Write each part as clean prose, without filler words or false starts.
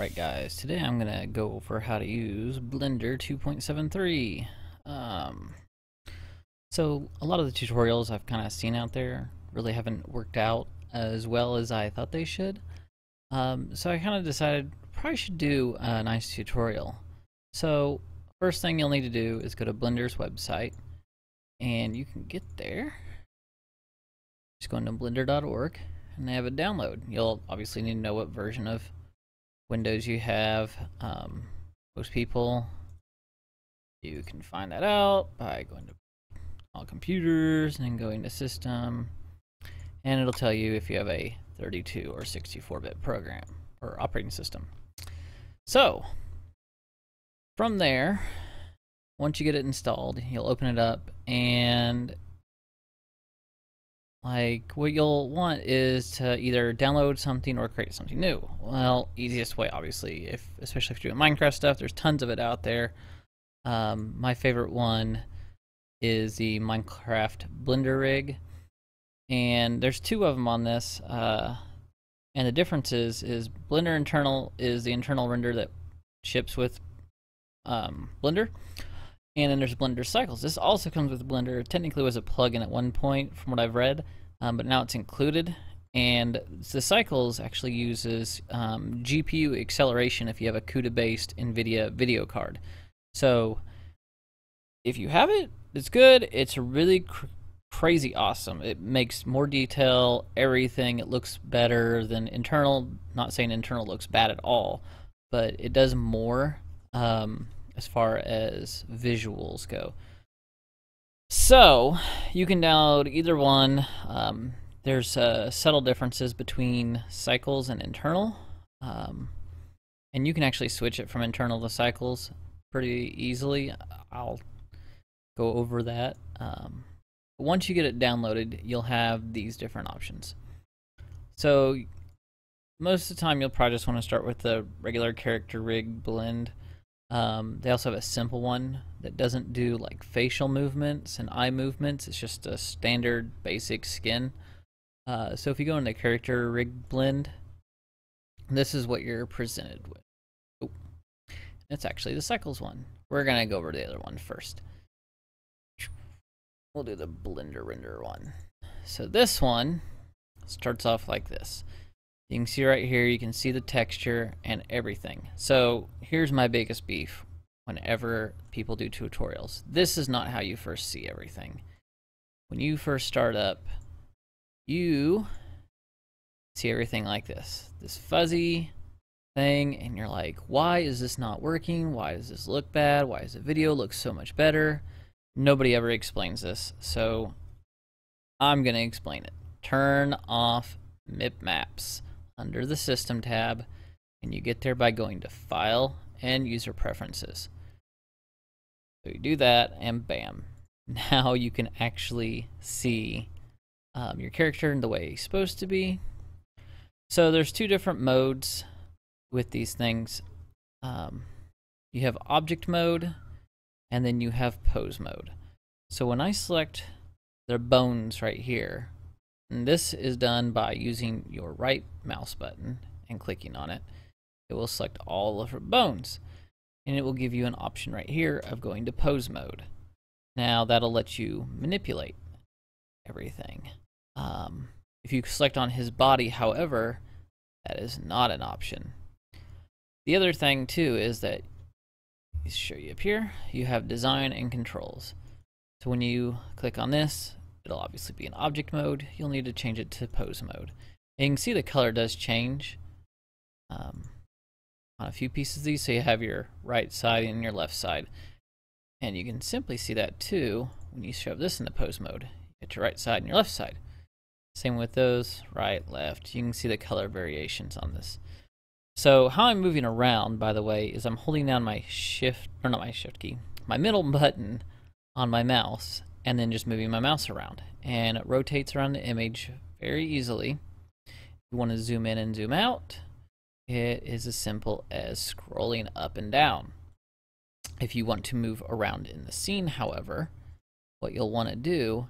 Alright guys, today I'm going to go over how to use Blender 2.73. So a lot of the tutorials I've kind of seen out there really haven't worked out as well as I thought they should. So I kind of decided probably should do a nice tutorial. So first thing you'll need to do is go to Blender's website, and you can get there. Just go into blender.org and they have a download. You'll obviously need to know what version of Windows you have. Most people, you can find that out by going to all computers and then going to system, and it'll tell you if you have a 32 or 64-bit program or operating system. So from there, once you get it installed, you'll open it up, and what you'll want is to either download something or create something new. Well, easiest way, obviously, especially if you're doing Minecraft stuff, there's tons of it out there. My favorite one is the Minecraft Blender rig, and there's two of them on this. And the difference is Blender internal is the internal render that ships with Blender. And then there's Blender Cycles. This also comes with Blender. Technically was a plugin at one point from what I've read, but now it's included. And the Cycles actually uses GPU acceleration if you have a CUDA-based NVIDIA video card. So if you have it, it's good. It's really crazy awesome. It makes more detail, everything. It looks better than internal. Not saying internal looks bad at all, but it does more. As far as visuals go. So you can download either one. There's subtle differences between Cycles and internal, and you can actually switch it from internal to Cycles pretty easily. I'll go over that. Once you get it downloaded, you'll have these different options. So most of the time you'll probably just want to start with the regular character rig blend. They also have a simple one that doesn't do like facial movements and eye movements. It's just a standard basic skin. So if you go into character rig blend, this is what you're presented with. Oh, it's actually the Cycles one. We're gonna go over to the other one first. We'll do the Blender render one. So this one starts off like this. You can see right here, you can see the texture and everything. So here's my biggest beef whenever people do tutorials. This is not how you first see everything. When you first start up, you see everything like this fuzzy thing, and you're like, why is this not working? Why does this look bad? Why does the video look so much better? Nobody ever explains this, so I'm gonna explain it. Turn off MIP maps under the System tab, and you get there by going to File and User Preferences. So you do that, and bam. Now you can actually see your character in the way he's supposed to be. So there's two different modes with these things. You have Object Mode, and then you have Pose Mode. So when I select the bones right here, and this is done by using your right mouse button and clicking on it. It will select all of your bones, and it will give you an option right here of going to pose mode. Now that'll let you manipulate everything. If you select on his body, however, that is not an option. The other thing too is that, let's show you up here, you have design and controls. So when you click on this, it'll obviously be in object mode. You'll need to change it to pose mode. And you can see the color does change on a few pieces of these. So you have your right side and your left side. And you can simply see that too when you shove this into pose mode. You get your right side and your left side. Same with those, right, left. You can see the color variations on this. So how I'm moving around, by the way, is I'm holding down my shift, or not my shift key, my middle button on my mouse, and then just moving my mouse around, and it rotates around the image very easily. If you want to zoom in and zoom out, it is as simple as scrolling up and down. If you want to move around in the scene, however, what you'll want to do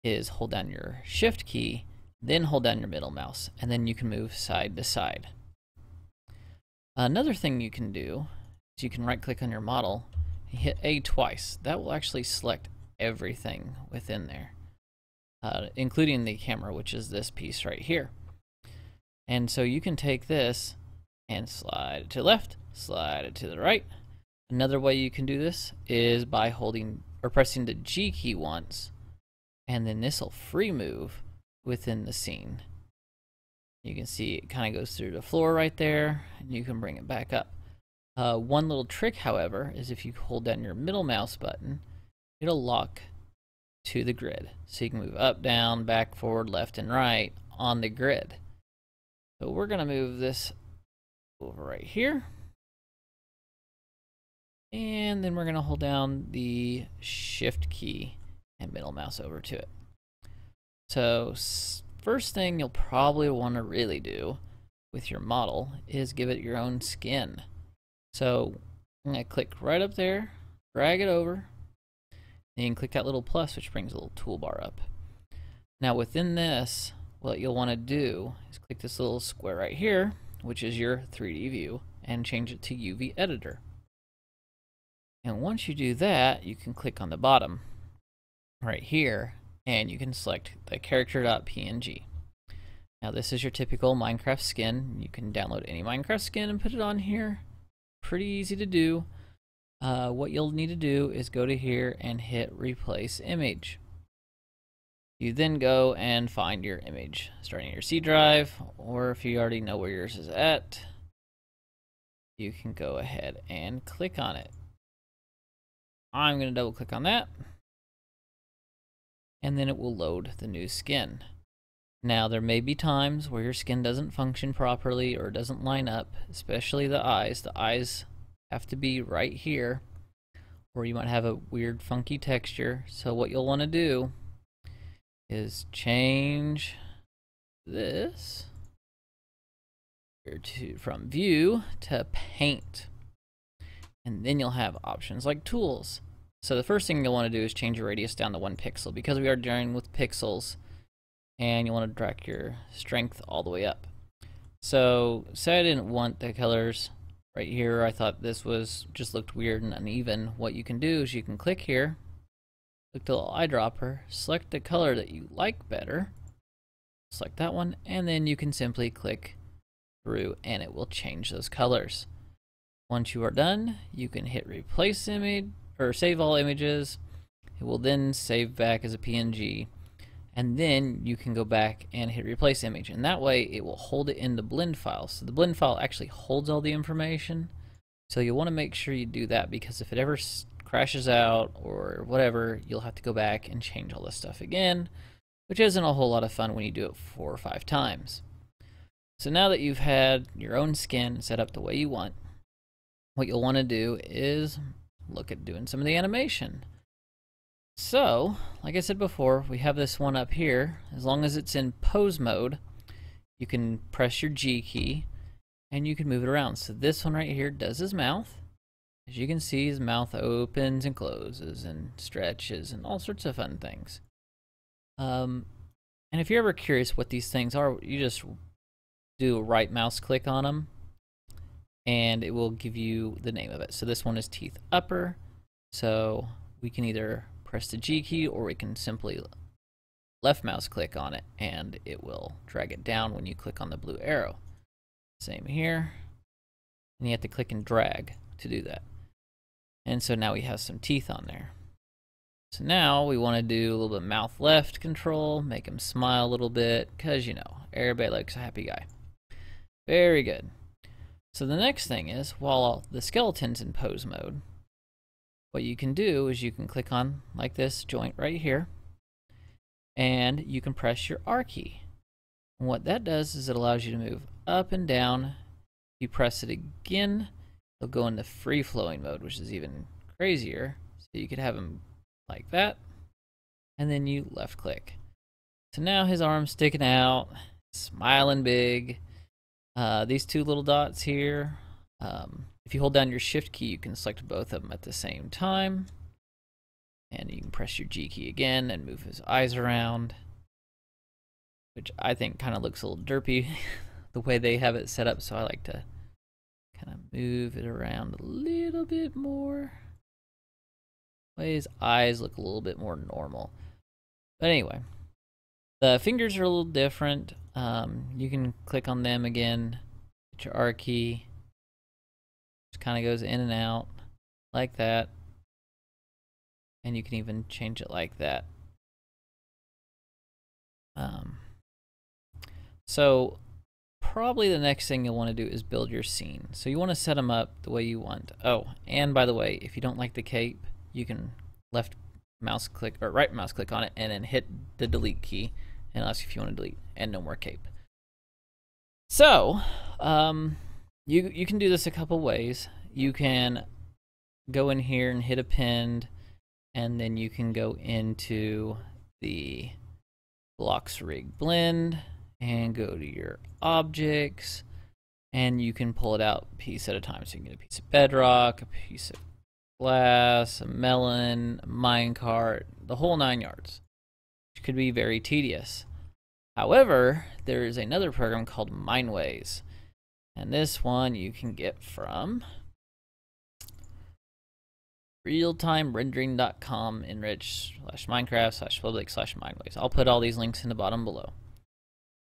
is hold down your shift key, then hold down your middle mouse, and then you can move side to side. Another thing you can do is you can right click on your model and hit A twice. That will actually select everything within there, including the camera, which is this piece right here. And so you can take this and slide it to the left, slide it to the right. Another way you can do this is by holding or pressing the G key once, and then this will free move within the scene. You can see it kind of goes through the floor right there, and you can bring it back up. One little trick, however, is if you hold down your middle mouse button, it'll lock to the grid. So you can move up, down, back, forward, left, and right on the grid. So we're going to move this over right here. And then we're going to hold down the shift key and middle mouse over to it. So first thing you'll probably want to really do with your model is give it your own skin. So I'm going to click right up there, drag it over, and you can click that little plus, which brings a little toolbar up. Now within this, what you'll want to do is click this little square right here, which is your 3D view, and change it to UV editor. And once you do that, you can click on the bottom right here, and you can select the character.png. Now this is your typical Minecraft skin. You can download any Minecraft skin and put it on here. Pretty easy to do. What you'll need to do is go to here and hit replace image. You then go and find your image, starting your C drive, or if you already know where yours is at, you can go ahead and click on it. I'm going to double click on that, and then it will load the new skin. Now there may be times where your skin doesn't function properly or doesn't line up, especially the eyes. The eyes have to be right here, or you might have a weird funky texture. So what you'll want to do is change this from view to paint. And then you'll have options like tools. So the first thing you'll want to do is change your radius down to 1 pixel, because we are dealing with pixels, and you want to drag your strength all the way up. So say I didn't want the colors right here. I thought this was just looked weird and uneven. What you can do is you can click here, click the little eyedropper, select the color that you like better, select that one, and then you can simply click through and it will change those colors. Once you are done, you can hit replace image or save all images. It will then save back as a PNG, and then you can go back and hit replace image, and that way it will hold it in the blend file. So the blend file actually holds all the information, so you'll want to make sure you do that, because if it ever crashes out or whatever, you'll have to go back and change all this stuff again, which isn't a whole lot of fun when you do it 4 or 5 times. So now that you've had your own skin set up the way you want, what you'll want to do is look at doing some of the animation. So, like I said before, we have this one up here. As long as it's in pose mode, you can press your G key and you can move it around. So this one right here does his mouth. As you can see, his mouth opens and closes and stretches and all sorts of fun things. And if you're ever curious what these things are, you just do a right mouse click on them, and it will give you the name of it. So this one is teeth upper. So we can either press the G key, or we can simply left mouse click on it and it will drag it down when you click on the blue arrow. Same here. And you have to click and drag to do that. And so now we have some teeth on there. So now we want to do a little bit of mouth left control, make him smile a little bit, because you know, everybody likes a happy guy. Very good. So the next thing is, while the skeleton's in pose mode, what you can do is you can click on like this joint right here, and you can press your R key. And what that does is it allows you to move up and down. If you press it again, it'll go into free flowing mode, which is even crazier. So you could have him like that, and then you left click. So now his arm's sticking out, smiling big. These 2 little dots here, if you hold down your shift key, you can select both of them at the same time, and you can press your G key again and move his eyes around, which I think kind of looks a little derpy the way they have it set up, so I like to kind of move it around a little bit more. Way his eyes look a little bit more normal. But anyway, the fingers are a little different. You can click on them again, hit your R key. Just kind of goes in and out like that. And you can even change it like that. So probably the next thing you'll want to do is build your scene. So you want to set them up the way you want. Oh, and by the way, if you don't like the cape, you can left mouse click or right mouse click on it and then hit the delete key and ask if you want to delete, and no more cape. So you can do this a couple ways. You can go in here and hit append, and then you can go into the blocks rig blend and go to your objects, and you can pull it out a piece at a time. So you can get a piece of bedrock, a piece of glass, a melon, a minecart, the whole 9 yards, which could be very tedious. However, there is another program called Mineways, and this one you can get from realtimerendering.com enrich/minecraft/public/mineways. I'll put all these links in the bottom below.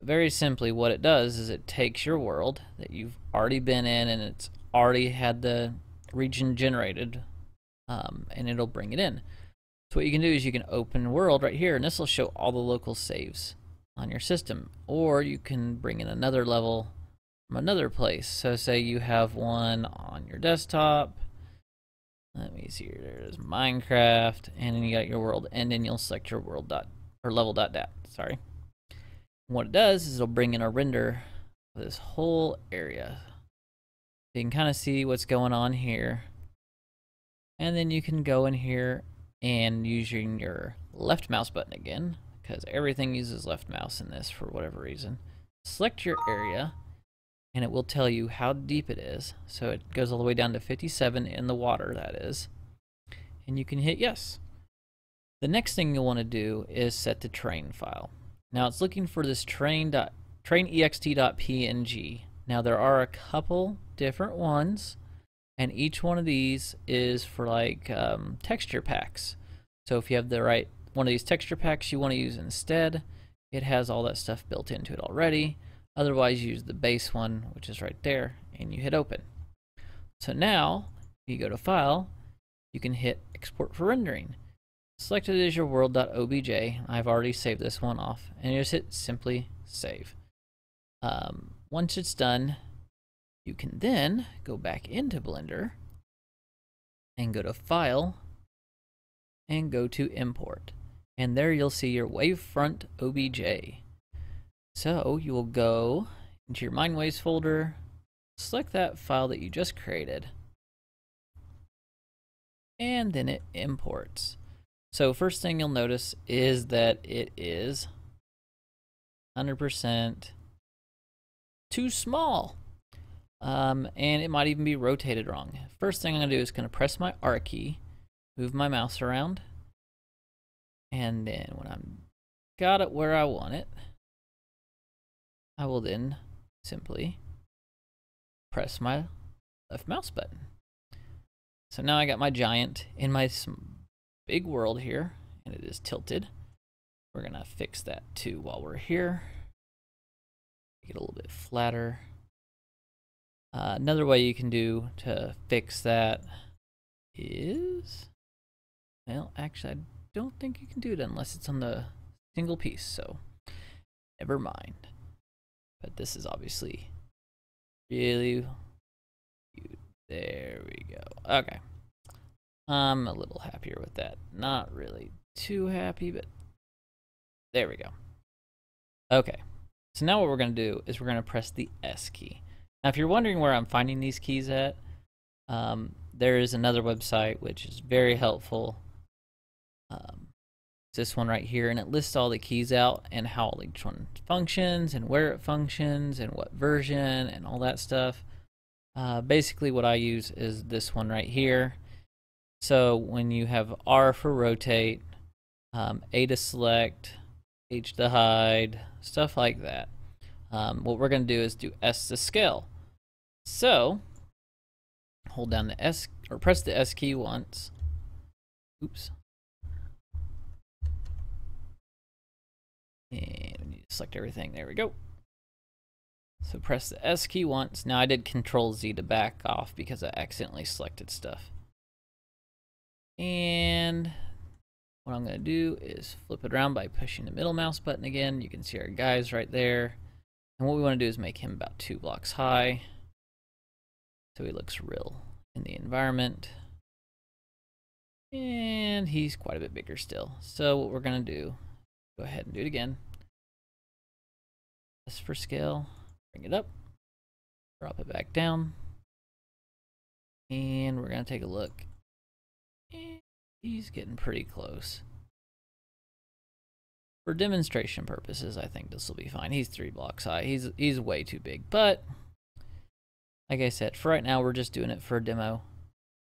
Very simply, what it does is it takes your world that you've already been in and it's already had the region generated, and it'll bring it in. So what you can do is you can open world right here, and this will show all the local saves on your system. Or you can bring in another level from another place. So say you have one on your desktop. Let me see here. There's Minecraft, and then you got your world, and then you'll select your world dot or level dot dat. Sorry. What it does is it'll bring in a render of this whole area. You can kind of see what's going on here, and then you can go in here and using your left mouse button again, because everything uses left mouse in this for whatever reason. Select your area, and it will tell you how deep it is. So it goes all the way down to 57 in the water, that is. And you can hit yes. The next thing you'll want to do is set the train file. Now it's looking for this train.ext.png. Now there are a couple different ones, and each one of these is for like texture packs. So if you have the right one of these texture packs you want to use instead, it has all that stuff built into it already. Otherwise, use the base one, which is right there, and you hit open. So now, if you go to File, you can hit Export for Rendering. Select it as your world.obj. I've already saved this one off, and you just hit Simply Save. Once it's done, you can then go back into Blender and go to File and go to Import. And there you'll see your wavefront OBJ. So you will go into your Mineways folder, select that file that you just created, and then it imports. So first thing you'll notice is that it is 100% too small. And it might even be rotated wrong. First thing I'm going to do is going to press my R key, move my mouse around, and then when I'm got it where I want it, I will then simply press my left mouse button. So now I got my giant in my big world here, and it is tilted. We're going to fix that too while we're here. Make it a little bit flatter. Another way you can do to fix that is, well, actually, I don't think you can do it unless it's on the single piece, so never mind. But this is obviously really cute. There we go. Okay. I'm a little happier with that. Not really too happy, but there we go. Okay. So now what we're going to do is we're going to press the S key. Now, if you're wondering where I'm finding these keys at, there is another website which is very helpful. This one right here, and it lists all the keys out and how each one functions and where it functions and what version and all that stuff. Basically what I use is this one right here. So when you have R for rotate, A to select, H to hide, stuff like that. What we're going to do is do S to scale. So hold down the S or press the S key once. Oops. And we need to select everything. There we go. So press the S key once. Now I did Control Z to back off because I accidentally selected stuff. And what I'm going to do is flip it around by pushing the middle mouse button again. You can see our guys right there. And what we want to do is make him about 2 blocks high, so he looks real in the environment. And he's quite a bit bigger still. So what we're going to do, go ahead and do it again. S for scale, bring it up, drop it back down. And we're going to take a look. And he's getting pretty close. For demonstration purposes, I think this will be fine. He's 3 blocks high. He's way too big, but like I said, for right now, we're just doing it for a demo.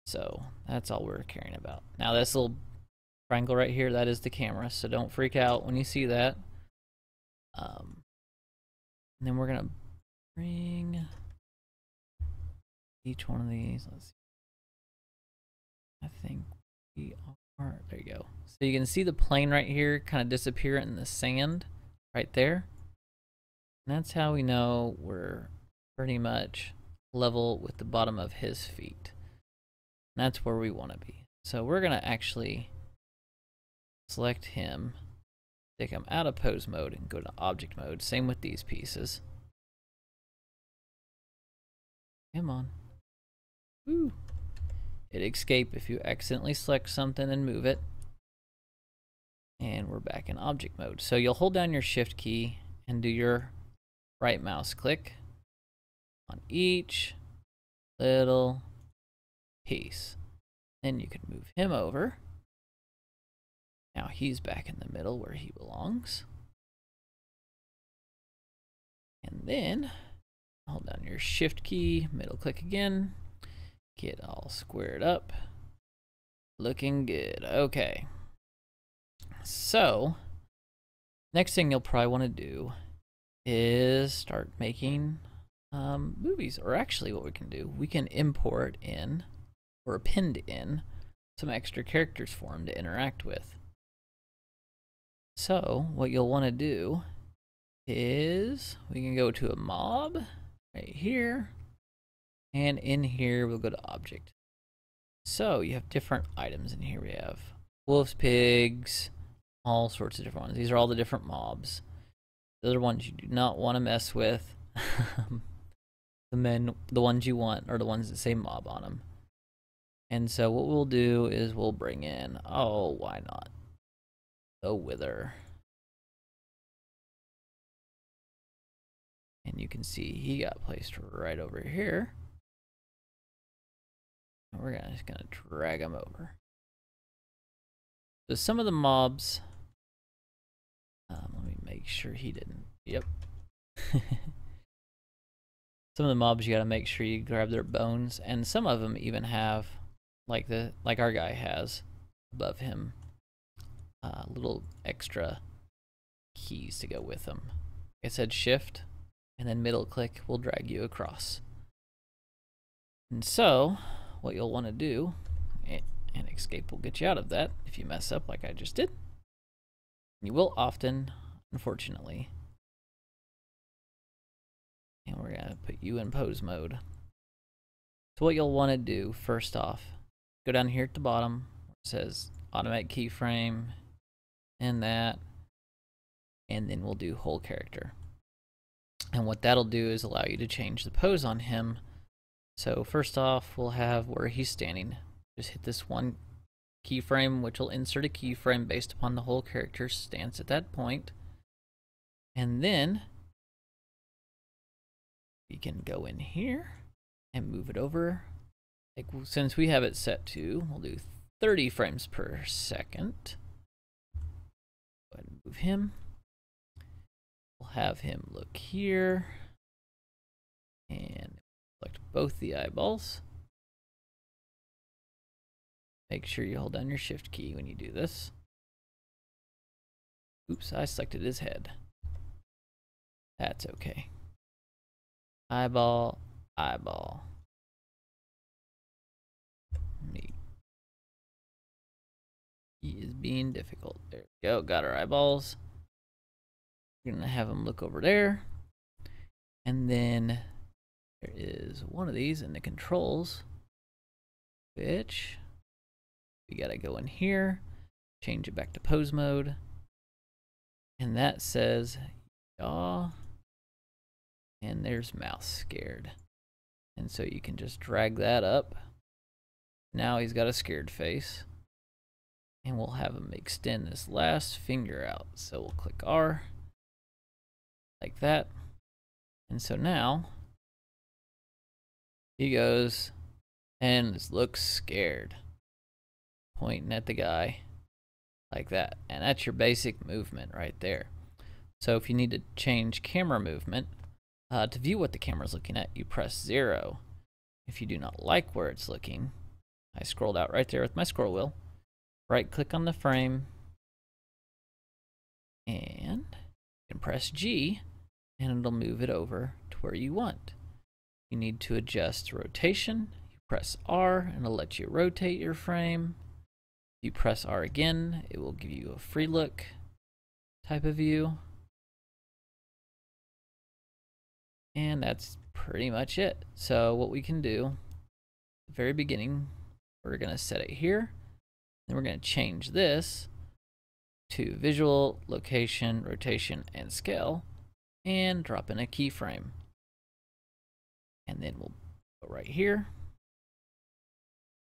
So that's all we're caring about. Now this little triangle right here, that is the camera, so don't freak out when you see that. And then we're gonna bring each one of these. Let's see. I think we are, there you go. So you can see the plane right here kind of disappear in the sand right there. And that's how we know we're pretty much level with the bottom of his feet. And that's where we want to be. So we're going to actually select him, take him out of pose mode and go to object mode. Same with these pieces. Come on. Woo. Hit escape if you accidentally select something and move it. And we're back in object mode. So you'll hold down your shift key and do your right mouse click on each little piece. Then you can move him over. Now he's back in the middle where he belongs. And then hold down your shift key, middle click again, get all squared up. Looking good. Okay. So next thing you'll probably want to do is start making movies. Or actually what we can do, we can import in or append in some extra characters for him to interact with. So what you'll want to do is we can go to a mob right here, and in here we'll go to object. So you have different items in here. We have wolves, pigs, all sorts of different ones. These are all the different mobs. Those are ones you do not want to mess with. The ones you want are the ones that say mob on them. And so what we'll do is we'll bring in, oh, why not, the Wither. And you can see he got placed right over here. And we're just gonna drag him over. So some of the mobs, let me make sure he didn't, yep. Some of the mobs you gotta make sure you grab their bones, and some of them even have, like our guy has above him, little extra keys to go with them. Like I said, shift and then middle click will drag you across. And so what you'll want to do, and escape will get you out of that if you mess up like I just did. You will often, unfortunately. And we're gonna put you in pose mode. So what you'll want to do first off, go down here at the bottom where it says automate keyframe and that, and then we'll do whole character. And what that'll do is allow you to change the pose on him. So first off, we'll have where he's standing. Just hit this one keyframe, which will insert a keyframe based upon the whole character's stance at that point. And then we can go in here and move it over. Like, since we have it set to, we'll do 30 frames per second. Go ahead and move him. We'll have him look here. And select both the eyeballs. Make sure you hold down your shift key when you do this. Oops, I selected his head. That's okay. Eyeball, eyeball. He is being difficult. There we go. Got our eyeballs. We're going to have him look over there. And then there is one of these in the controls, which we got to go in here, change it back to pose mode. And that says yaw. And there's mouth scared. And so you can just drag that up. Now he's got a scared face. And we'll have him extend this last finger out. So we'll click R, like that. And so now he goes and looks scared, pointing at the guy like that. And that's your basic movement right there. So if you need to change camera movement, to view what the camera's looking at, you press 0. If you do not like where it's looking, I scrolled out right there with my scroll wheel, right click on the frame, and you can press G, and it'll move it over to where you want. You need to adjust rotation, you press R, and it'll let you rotate your frame. If you press R again, it will give you a free look type of view. And that's pretty much it. So what we can do, at the very beginning, we're going to set it here. Then we're going to change this to visual, location, rotation, and scale, and drop in a keyframe. And then we'll go right here,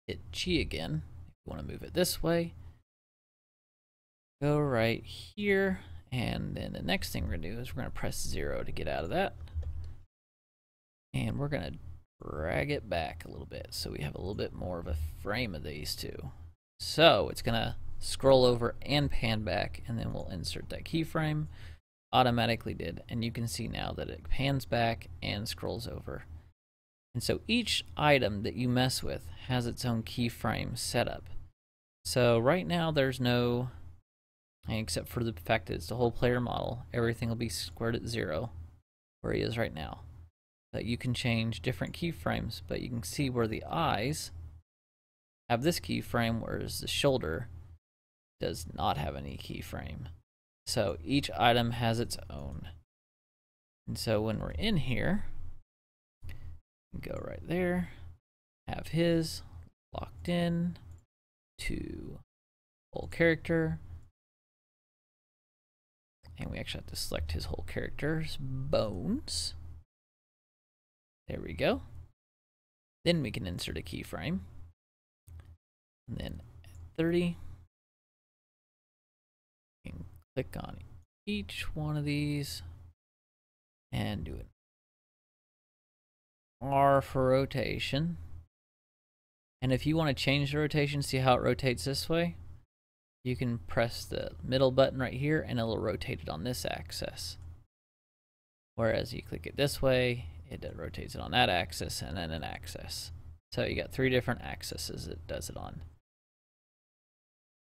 hit G again. If you want to move it this way, go right here. And then the next thing we're going to do is we're going to press 0 to get out of that. And we're going to drag it back a little bit so we have a little bit more of a frame of these two. So it's going to scroll over and pan back, and then we'll insert that keyframe. Automatically did, and you can see now that it pans back and scrolls over. And so each item that you mess with has its own keyframe setup. So right now there's no, except for the fact that it's the whole player model, everything will be squared at 0 where he is right now. But you can change different keyframes, but you can see where the eyes have this keyframe, whereas the shoulder does not have any keyframe. So each item has its own. And so when we're in here, go right there, have his locked in to whole character. And we actually have to select his whole character's bones. There we go. Then we can insert a keyframe. And then at 30, you can click on each one of these and do it. R for rotation. And if you want to change the rotation, see how it rotates this way? You can press the middle button right here and it'll rotate it on this axis. Whereas you click it this way, it rotates it on that axis and then an axis. So you got 3 different axes it does it on.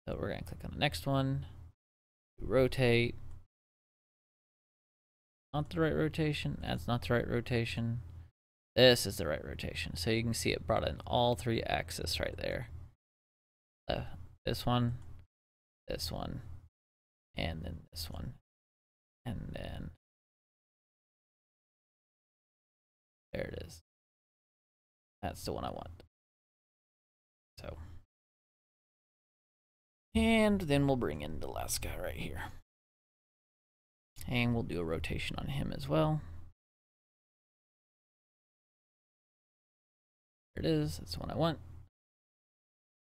So we're going to click on the next one, rotate. Not the right rotation, that's not the right rotation. This is the right rotation. So you can see it brought in all 3 axes right there. This one, and then this one. And then there it is. That's the one I want. So, and then we'll bring in the last guy right here. And we'll do a rotation on him as well. There it is. That's the one I want.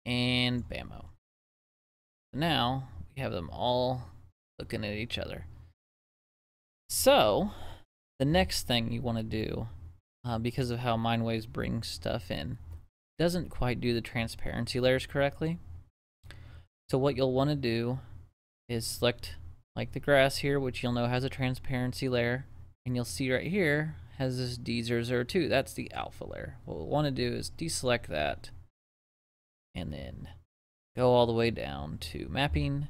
And bammo. Now we have them all looking at each other. So the next thing you want to do, because of how Mineways brings stuff in, doesn't quite do the transparency layers correctly. So what you'll want to do is select like the grass here, which you'll know has a transparency layer, and you'll see right here has this D002. That's the alpha layer. What we'll want to do is deselect that and then go all the way down to mapping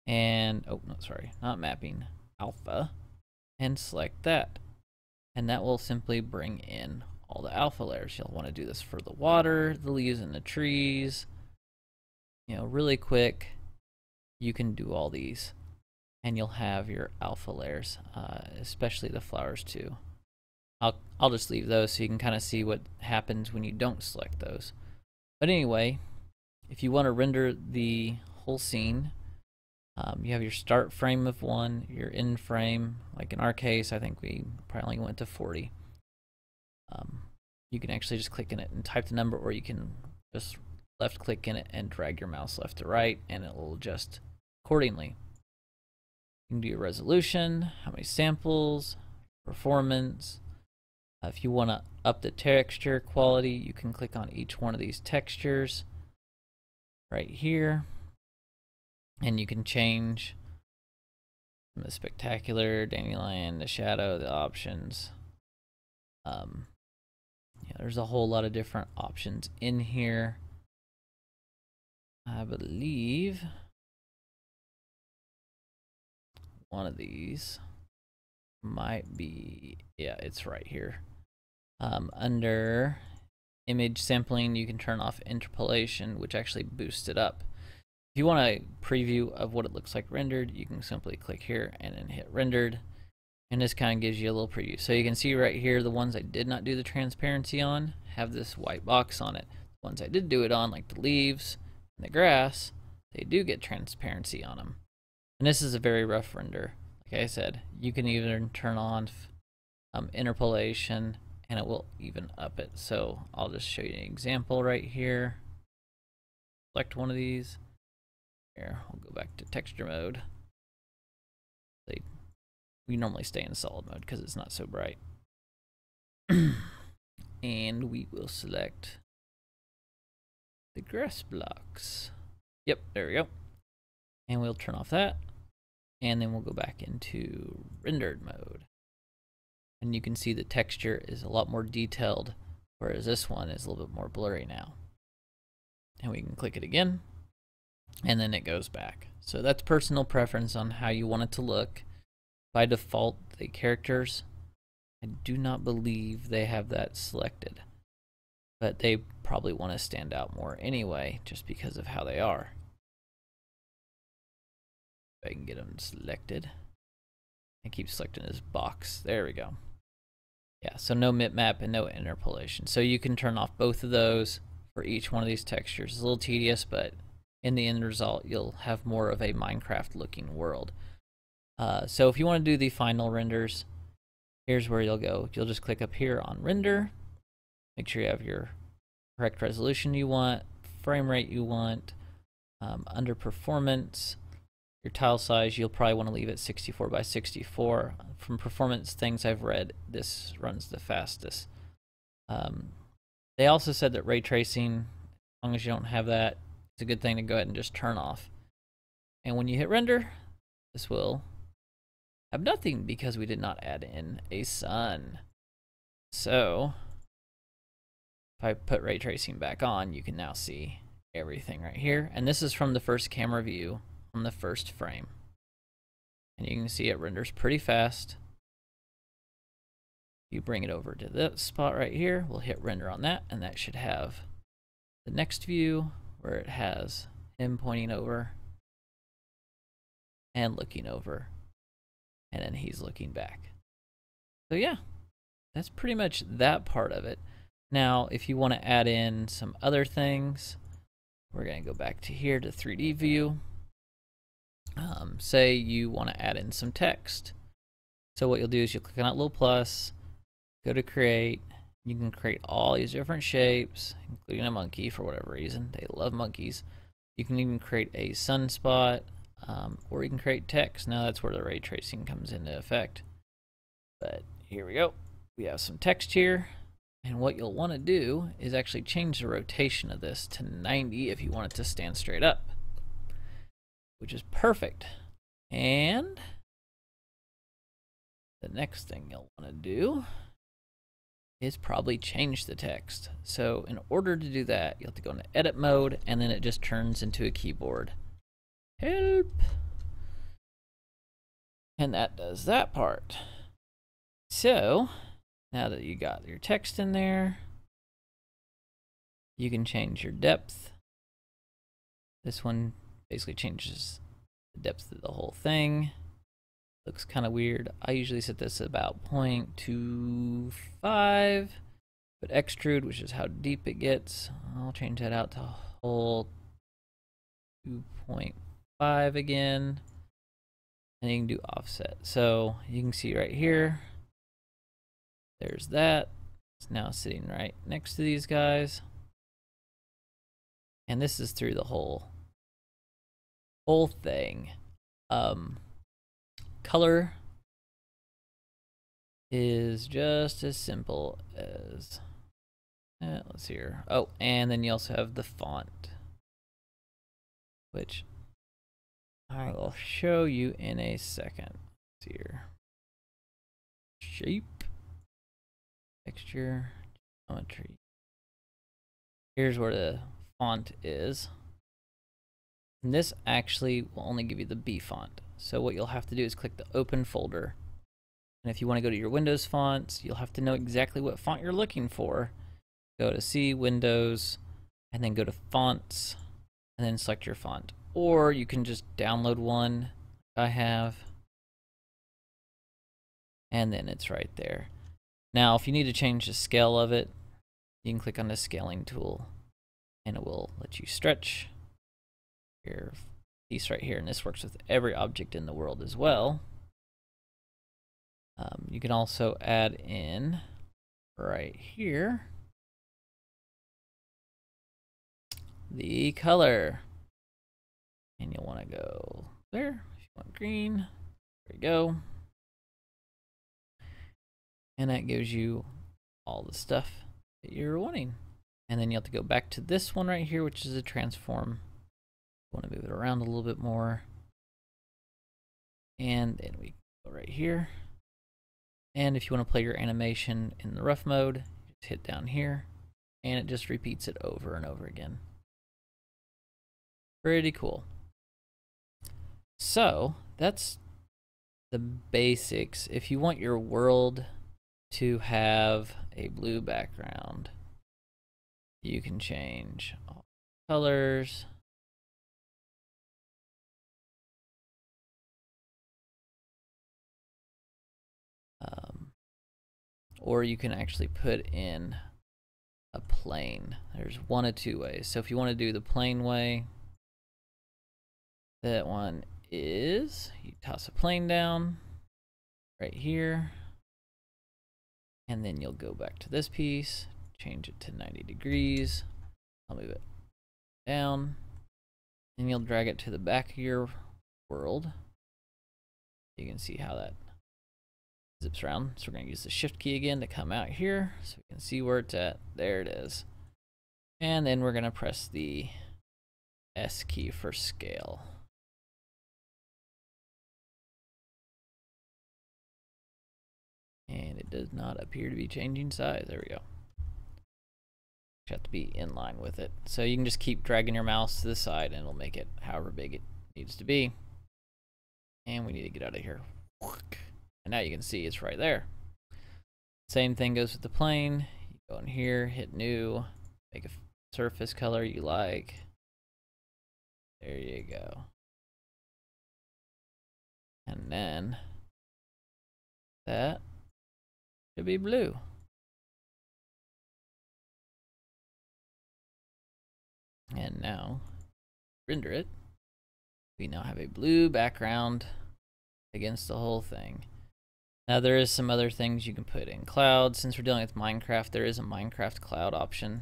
and, oh, no, sorry, not mapping, alpha, and select that. And that will simply bring in all the alpha layers. You'll want to do this for the water, the leaves, and the trees. you know, really quick, you can do all these, and you'll have your alpha layers, especially the flowers too. I'll just leave those so you can kind of see what happens when you don't select those. But anyway, if you want to render the whole scene, you have your start frame of 1, your end frame. Like in our case, I think we probably went to 40. You can actually just click in it and type the number, or you can just left click in it and drag your mouse left to right, and it will adjust accordingly. You can do your resolution, how many samples, performance. If you want to up the texture quality, you can click on each one of these textures right here, and you can change from the spectacular, dandelion, the shadow, the options. Yeah, there's a whole lot of different options in here. I believe one of these might be, yeah, it's right here. Under image sampling, you can turn off interpolation, which actually boosts it up. If you want a preview of what it looks like rendered, you can simply click here and then hit rendered, and this kind of gives you a little preview. So you can see right here, the ones I did not do the transparency on have this white box on it. The ones I did do it on, like the leaves and the grass, they do get transparency on them. And this is a very rough render. Like I said, you can even turn on interpolation, and it will even up it. So I'll just show you an example right here. Select one of these. Here, we'll go back to texture mode. We normally stay in solid mode because it's not so bright. And we will select the grass blocks. Yep, there we go. And we'll turn off that. And then we'll go back into rendered mode. And you can see the texture is a lot more detailed, whereas this one is a little bit more blurry now. And we can click it again, and then it goes back. So that's personal preference on how you want it to look. By default, the characters, I do not believe they have that selected, but they probably want to stand out more anyway, just because of how they are. If I can get them selected. I keep selecting this box. There we go. Yeah, so no bitmap and no interpolation. So you can turn off both of those for each one of these textures. It's a little tedious, but in the end result, you'll have more of a Minecraft looking world. So if you want to do the final renders, here's where you'll go. You'll just click up here on render. Make sure you have your correct resolution you want, frame rate you want. Under performance, your tile size, you'll probably want to leave it 64 by 64. From performance things I've read, this runs the fastest. They also said that ray tracing, as long as you don't have that, it's a good thing to go ahead and just turn off. And when you hit render, this will have nothing because we did not add in a sun. So if I put ray tracing back on, you can now see everything right here. And this is from the first camera view on the first frame. And you can see it renders pretty fast. You bring it over to this spot right here, we'll hit render on that, and that should have the next view where it has him pointing over and looking over, and then he's looking back. So yeah, that's pretty much that part of it. Now, if you want to add in some other things, we're going to go back to here to 3D view. Say you want to add in some text. So what you'll do is you'll click on that little plus, go to create. You can create all these different shapes, including a monkey for whatever reason. They love monkeys. You can even create a sunspot, or you can create text. Now that's where the ray tracing comes into effect. But here we go. We have some text here. And what you'll want to do is actually change the rotation of this to 90 if you want it to stand straight up, which is perfect. And the next thing you'll want to do is probably change the text. So in order to do that, you have to go into edit mode, and then it just turns into a keyboard. Help! And that does that part. So now that you got your text in there, you can change your depth. This one basically changes the depth of the whole thing. Looks kind of weird. I usually set this about 0.25, but extrude, which is how deep it gets, I'll change that out to whole 2.5 again. And you can do offset. So you can see right here, there's that. It's now sitting right next to these guys. And this is through the whole thing. Color is just as simple as, let's see here. Oh, and then you also have the font, which I will show you in a second. Let's see here. Shape, texture, geometry. Here's where the font is. And this actually will only give you the B font. So what you'll have to do is click the open folder. And if you want to go to your Windows fonts, you'll have to know exactly what font you're looking for. Go to C, Windows, and then go to fonts, and then select your font. Or you can just download one I have, and then it's right there. Now, if you need to change the scale of it, you can click on the scaling tool, and it will let you stretch your piece right here, and this works with every object in the world as well. You can also add in right here the color, and you'll want to go there. If you want green, there you go, and that gives you all the stuff that you're wanting. And then you have to go back to this one right here, which is a transform. Want to move it around a little bit more, and then we go right here. And if you want to play your animation in the rough mode, just hit down here, and it just repeats it over and over again. Pretty cool. So that's the basics. If you want your world to have a blue background, you can change all colors. Or you can actually put in a plane. There's one of two ways. So if you want to do the plane way, that one is you toss a plane down right here, and then you'll go back to this piece, change it to 90 degrees. I'll move it down, and you'll drag it to the back of your world. You can see how that zips around. So we're going to use the shift key again to come out here so we can see where it's at. There it is. And then we're going to press the S key for scale. And it does not appear to be changing size. There we go. You have to be in line with it. So you can just keep dragging your mouse to the side and it'll make it however big it needs to be. And we need to get out of here. And now you can see it's right there. Same thing goes with the plane. You go in here, hit new, make a surface color you like. There you go. And then that should be blue. And now render it. We now have a blue background against the whole thing. Now there is some other things you can put in cloud. Since we're dealing with Minecraft, there is a Minecraft cloud option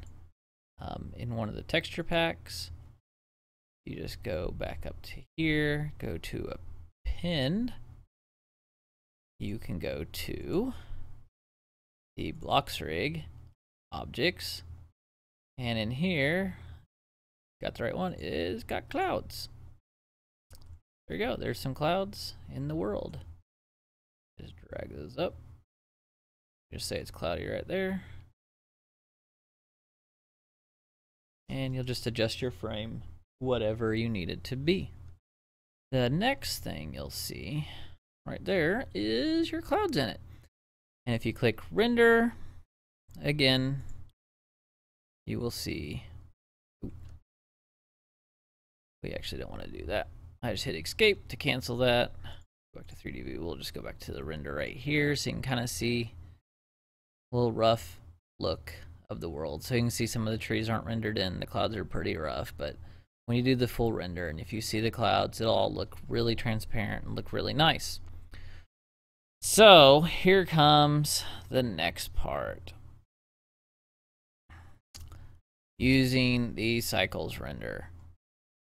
in one of the texture packs. You just go back up to here, go to append. You can go to the blocks rig, objects, and in here, got the right one, is got clouds. There you go, there's some clouds in the world. Just drag those up. Just say it's cloudy right there. And you'll just adjust your frame, whatever you need it to be. The next thing you'll see right there is your clouds in it. And if you click render, again, you will see We actually don't want to do that. I just hit escape to cancel that. Go back to 3D view. We'll just go back to the render right here so you can kind of see a little rough look of the world. So you can see some of the trees aren't rendered in. The clouds are pretty rough, but when you do the full render and if you see the clouds, it'll all look really transparent and look really nice. So here comes the next part. Using the cycles render.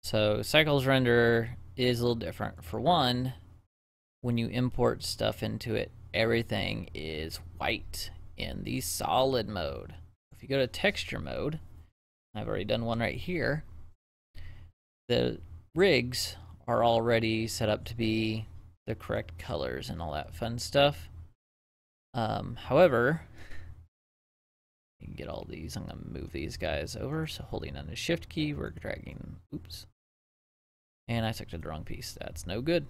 So cycles render is a little different. For one, when you import stuff into it, everything is white in the solid mode. If you go to texture mode, I've already done one right here, the rigs are already set up to be the correct colors and all that fun stuff. However, you can get all these. I'm going to move these guys over. So holding on the shift key, we're dragging, oops. And I selected the wrong piece. That's no good.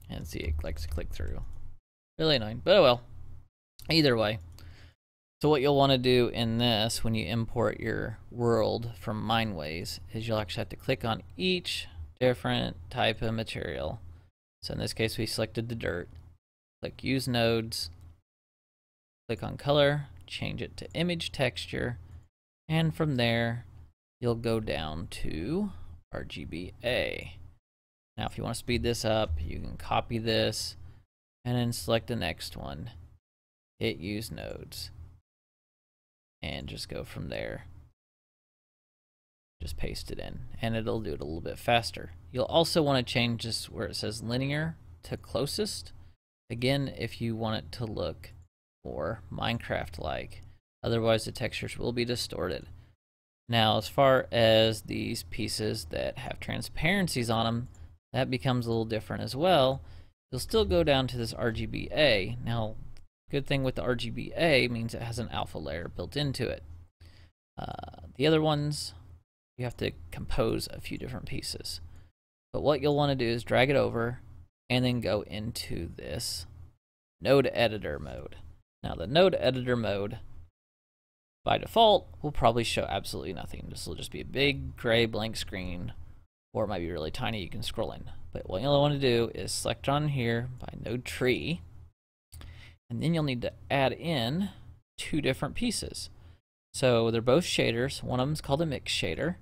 And see, it likes to click through. Really annoying, but oh well. Either way. So what you'll want to do in this when you import your world from Mineways is you'll actually have to click on each different type of material. So in this case we selected the dirt. Click use nodes. Click on color, change it to image texture, and from there you'll go down to RGBA. Now if you want to speed this up, you can copy this and then select the next one. Hit use nodes. And just go from there. Just paste it in and it'll do it a little bit faster. You'll also want to change this where it says linear to closest. Again, if you want it to look more Minecraft-like. Otherwise the textures will be distorted. Now as far as these pieces that have transparencies on them, that becomes a little different as well. You'll still go down to this RGBA. Now, good thing with the RGBA means it has an alpha layer built into it. The other ones, you have to compose a few different pieces. But what you'll want to do is drag it over and then go into this node editor mode. Now the node editor mode by default will probably show absolutely nothing. This will just be a big gray blank screen, or it might be really tiny, you can scroll in. But what you'll want to do is select on here by node tree, and then you'll need to add in two different pieces. So they're both shaders. One of them is called a mix shader,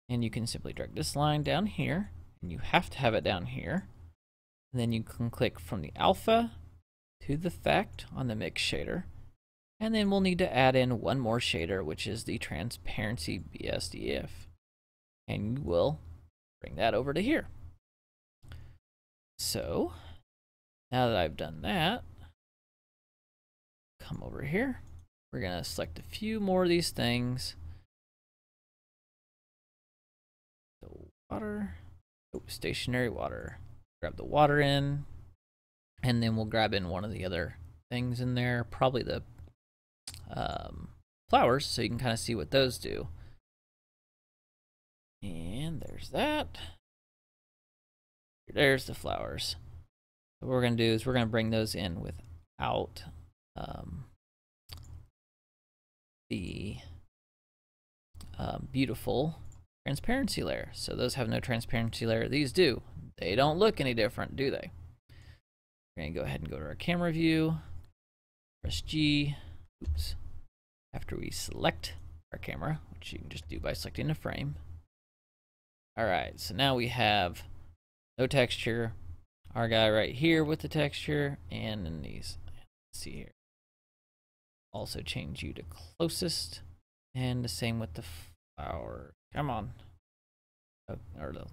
and you can simply drag this line down here, and you have to have it down here. And then you can click from the alpha to the effect on the mix shader, and then we'll need to add in one more shader, which is the transparency BSDF. And you will bring that over to here. So now that I've done that, come over here. We're going to select a few more of these things. The water, stationary water. Grab the water in, and then we'll grab in one of the other things in there, probably the flowers, so you can kind of see what those do. And there's that. There's the flowers. So what we're going to do is we're going to bring those in without the beautiful transparency layer. So those have no transparency layer. These do. They don't look any different, do they? We're going to go ahead and go to our camera view. Press G. Oops. After we select our camera, which you can just do by selecting a frame. Alright, so now we have no texture. Our guy right here with the texture, and then these. Let's see here. Also change you to closest, and the same with the flower. Come on. Oh, or the,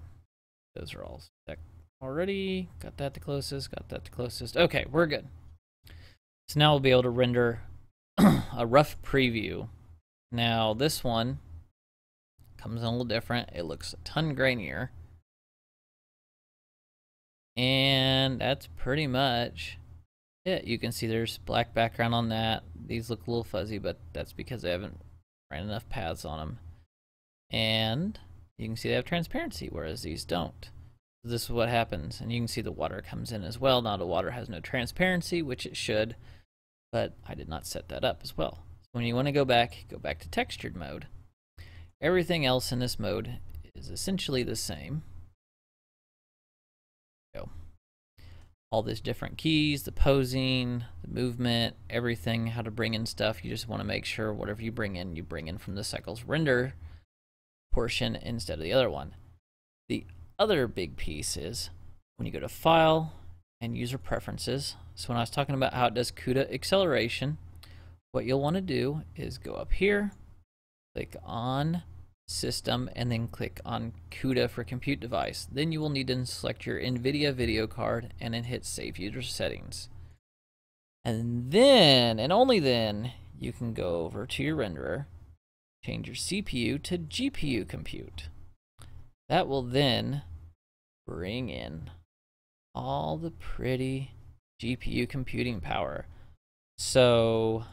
those are all set already. Got that to closest, got that to closest. Okay, we're good. So now we'll be able to render a rough preview. Now this one comes in a little different. It looks a ton grainier. And that's pretty much it. You can see there's black background on that. These look a little fuzzy, but that's because I haven't ran enough paths on them. And you can see they have transparency, whereas these don't. This is what happens. And you can see the water comes in as well. Now the water has no transparency, which it should, but I did not set that up as well. When you want to go back to textured mode. Everything else in this mode is essentially the same. Go. All these different keys, the posing, the movement, everything, how to bring in stuff. You just want to make sure whatever you bring in from the cycles render portion instead of the other one. The other big piece is when you go to File and User Preferences. So when I was talking about how it does CUDA acceleration, what you'll want to do is go up here, click on System, and then click on CUDA for compute device. Then you will need to select your NVIDIA video card and then hit Save User Settings. And then, and only then, you can go over to your renderer, change your CPU to GPU compute. That will then bring in all the pretty GPU computing power. So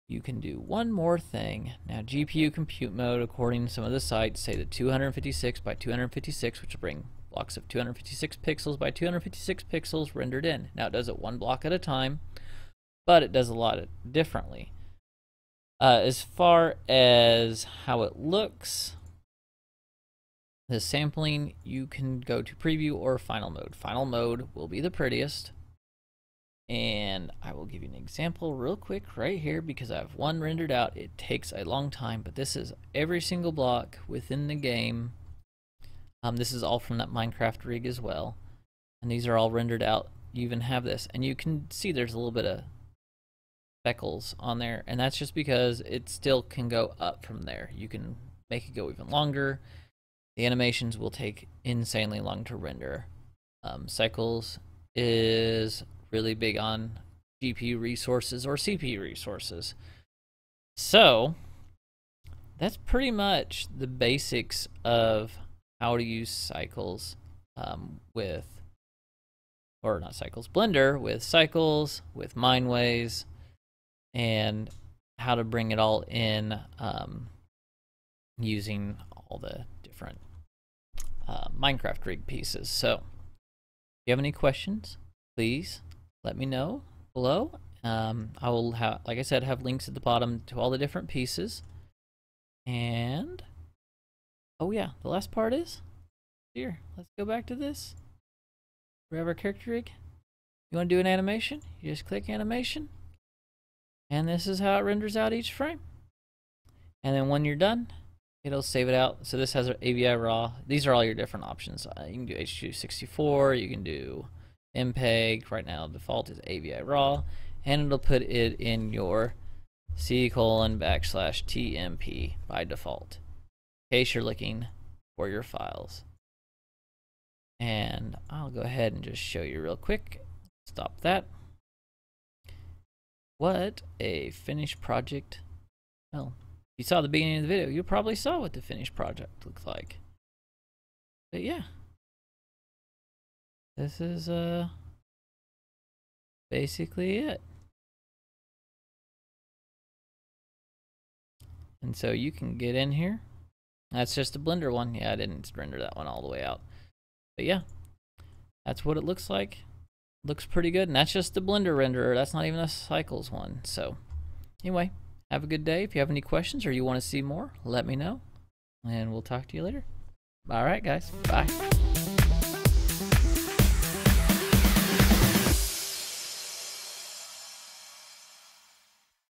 you can do one more thing. Now GPU compute mode, according to some of the sites, say that 256 by 256, which will bring blocks of 256 pixels by 256 pixels rendered in. Now it does it one block at a time, but it does a lot differently. As far as how it looks, the sampling, you can go to preview or final mode. Final mode will be the prettiest. And I will give you an example real quick right here because I have one rendered out. It takes a long time, but this is every single block within the game. This is all from that Minecraft rig as well. And these are all rendered out. You even have this, and you can see there's a little bit of speckles on there, and that's just because it still can go up from there. You can make it go even longer. The animations will take insanely long to render. Cycles is really big on GPU resources or CPU resources. So that's pretty much the basics of how to use cycles Blender with cycles, with Mineways, and how to bring it all in using all the different Minecraft rig pieces. So if you have any questions, please let me know below. I will have, like I said, have links at the bottom to all the different pieces. And oh yeah, the last part is here. Let's go back to this. We have our character rig. You want to do an animation? You just click animation, and this is how it renders out each frame. And then when you're done, it'll save it out. So this has our AVI raw. These are all your different options. You can do H264. You can do MPEG. Right now, default is AVI raw, and it'll put it in your C:\TMP by default, in case you're looking for your files. And I'll go ahead and just show you real quick. Stop that. What a finished project. Well, if you saw the beginning of the video, you probably saw what the finished project looks like. But yeah, this is basically it. And so you can get in here. That's just a Blender one. Yeah, I didn't render that one all the way out. But yeah, that's what it looks like. Looks pretty good, and that's just the Blender renderer. That's not even a Cycles one. So anyway, have a good day. If you have any questions or you want to see more, let me know, and we'll talk to you later. All right, guys. Bye.